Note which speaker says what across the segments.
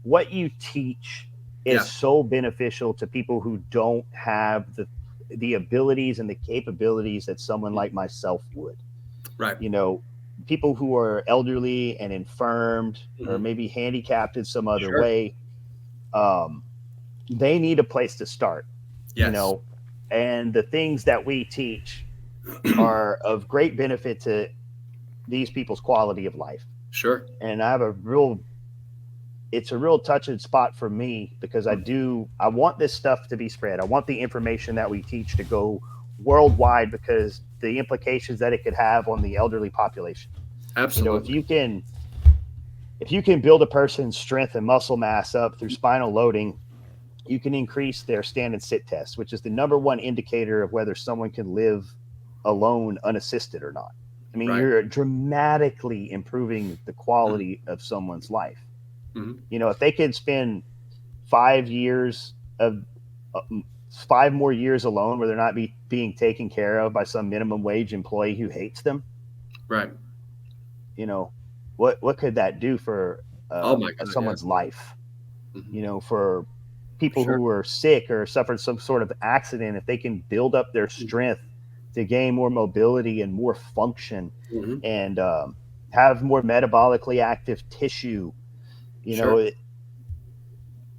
Speaker 1: What you teach is so beneficial to people who don't have the abilities and the capabilities that someone like myself would.
Speaker 2: Right.
Speaker 1: You know, people who are elderly and infirmed or maybe handicapped in some other way, they need a place to start. You know, and the things that we teach are of great benefit to these people's quality of life.
Speaker 2: Sure.
Speaker 1: And I have it's a real touching spot for me because I want this stuff to be spread. I want the information that we teach to go worldwide because the implications that it could have on the elderly population.
Speaker 2: Absolutely.
Speaker 1: You know, if you can build a person's strength and muscle mass up through spinal loading, you can increase their stand and sit test, which is the number one indicator of whether someone can live alone unassisted or not. I mean, you're dramatically improving the quality of someone's life. You know, if they could spend 5 more years alone where they're not being taken care of by some minimum wage employee who hates them.
Speaker 2: Right.
Speaker 1: You know, what could that do for someone's life? You know, for people who are sick or suffered some sort of accident, if they can build up their strength to gain more mobility and more function and have more metabolically active tissue, you know,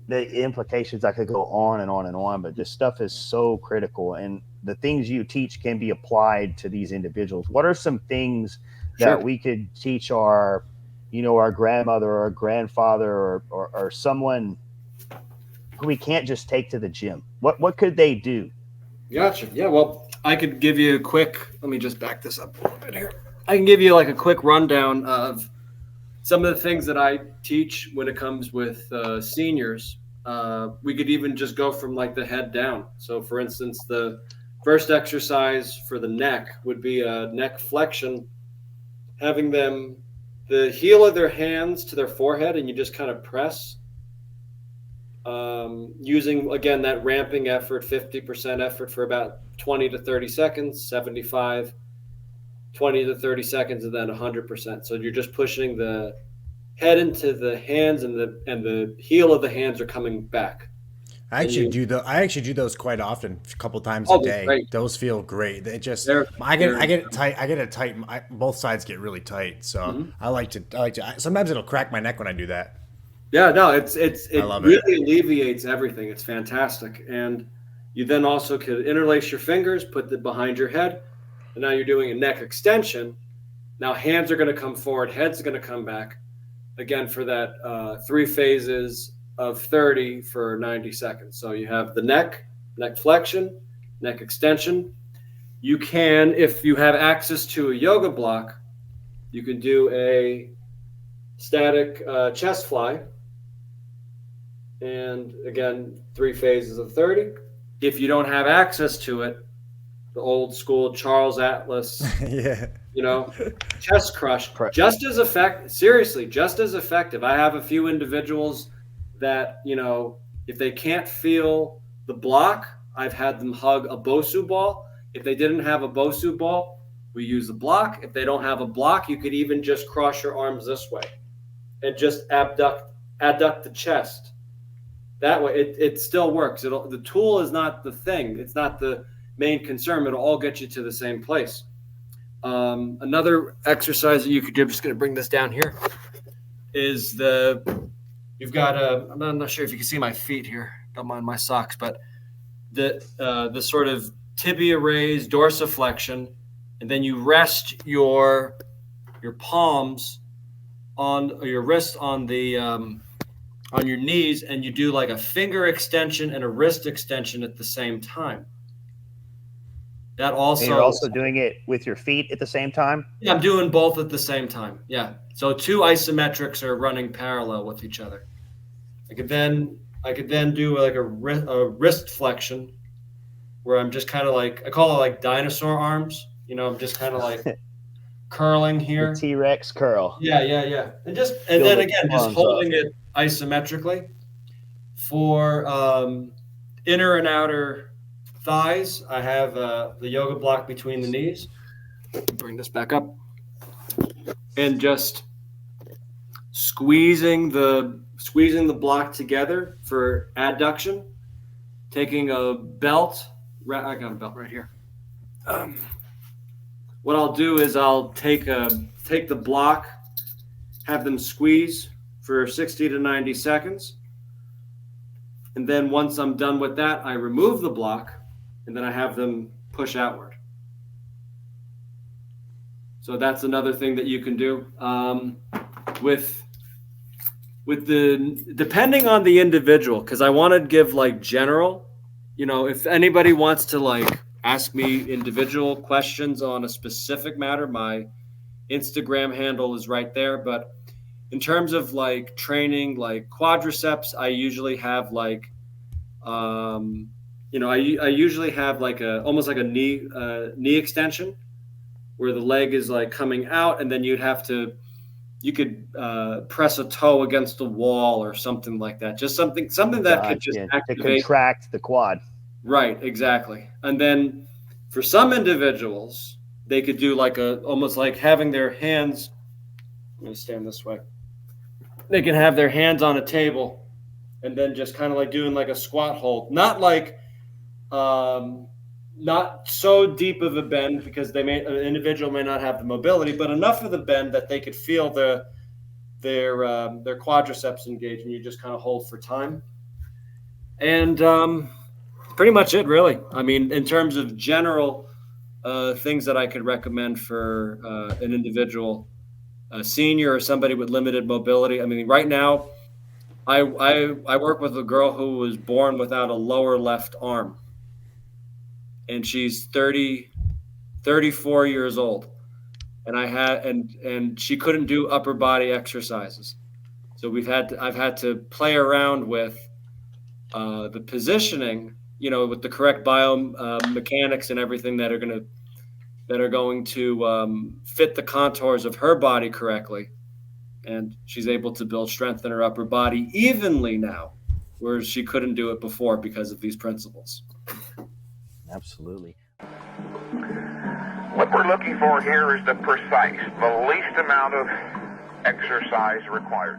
Speaker 1: the implications, I could go on and on and on, but this stuff is so critical. And the things you teach can be applied to these individuals. What are some things that we could teach our grandmother or our grandfather or someone who we can't just take to the gym? What could they do?
Speaker 2: Gotcha. Yeah, well, I could give you let me just back this up a little bit here. I can give you like a quick rundown of some of the things that I teach when it comes with seniors. We could even just go from like the head down. So for instance, the first exercise for the neck would be a neck flexion, having the heel of their hands to their forehead, and you just kind of press, using, again, that ramping effort, 50% effort for about 20 to 30 seconds, 75, 20 to 30 seconds, and then 100%. So you're just pushing the head into the hands, and the heel of the hands are coming back.
Speaker 3: I actually do those quite often, a couple times a day. Great. Those feel great. They just I get it tight. Both sides get really tight. So I like to. Sometimes it'll crack my neck when I do that.
Speaker 2: Yeah, no, it really alleviates everything. It's fantastic. And you then also could interlace your fingers, put it behind your head, and now you're doing a neck extension. Now hands are going to come forward, head's going to come back. Again, for that 3 phases of 30 for 90 seconds. So you have the neck flexion, neck extension. You can, if you have access to a yoga block, you can do a static chest fly. And again, 3 phases of 30. If you don't have access to it, the old school Charles Atlas, chest crush, just as effective. Seriously, just as effective. I have a few individuals that, if they can't feel the block, I've had them hug a Bosu ball. If they didn't have a Bosu ball, we use a block. If they don't have a block, you could even just cross your arms this way and just adduct the chest. That way, it still works. The tool is not the thing. It's not the main concern. It'll all get you to the same place. Another exercise that you could do, I'm just going to bring this down here, is you've got I'm not sure if you can see my feet here. Don't mind my socks, but the sort of tibia raise, dorsiflexion, and then you rest your palms on your wrists on your knees, and you do like a finger extension and a wrist extension at the same time. That also.
Speaker 1: And you're also doing it with your feet at the same time?
Speaker 2: Yeah, I'm doing both at the same time. Yeah. So 2 isometrics are running parallel with each other. I could then do like a wrist flexion, where I'm just kind of like, I call it like dinosaur arms. I'm just kind of like curling here.
Speaker 1: The T-Rex curl.
Speaker 2: Yeah. And then again, just holding it isometrically. For inner and outer thighs, I have the yoga block between the knees. bring this back up, and just squeezing the block together for adduction, taking a belt. I got a belt right here. What I'll do is I'll take the block, have them squeeze for 60 to 90 seconds. And then once I'm done with that, I remove the block, and then I have them push outward. So that's another thing that you can do. Depending on the individual, because I want to give like general, if anybody wants to like ask me individual questions on a specific matter, my Instagram handle is right there. But in terms of like training, like quadriceps, I usually have like, I usually have like almost like a knee extension where the leg is like coming out, and then you could press a toe against the wall or something like that. Just something that could just activate,
Speaker 1: to contract the quad.
Speaker 2: Right, exactly. And then for some individuals, they could do like almost like having their hands. I'm going to stand this way. They can have their hands on a table, and then just kind of like doing like a squat hold. Not like, not so deep of a bend because an individual may not have the mobility, but enough of the bend that they could feel their quadriceps engage, and you just kind of hold for time. And pretty much it, really. I mean, in terms of general things that I could recommend for an individual, a senior or somebody with limited mobility. I mean, right now, I work with a girl who was born without a lower left arm. And she's 34 years old. And she couldn't do upper body exercises. So I've had to play around with the positioning, with the correct biomechanics and everything that are going to fit the contours of her body correctly. And she's able to build strength in her upper body evenly now, whereas she couldn't do it before because of these principles.
Speaker 1: Absolutely.
Speaker 4: What we're looking for here is the least amount of exercise required.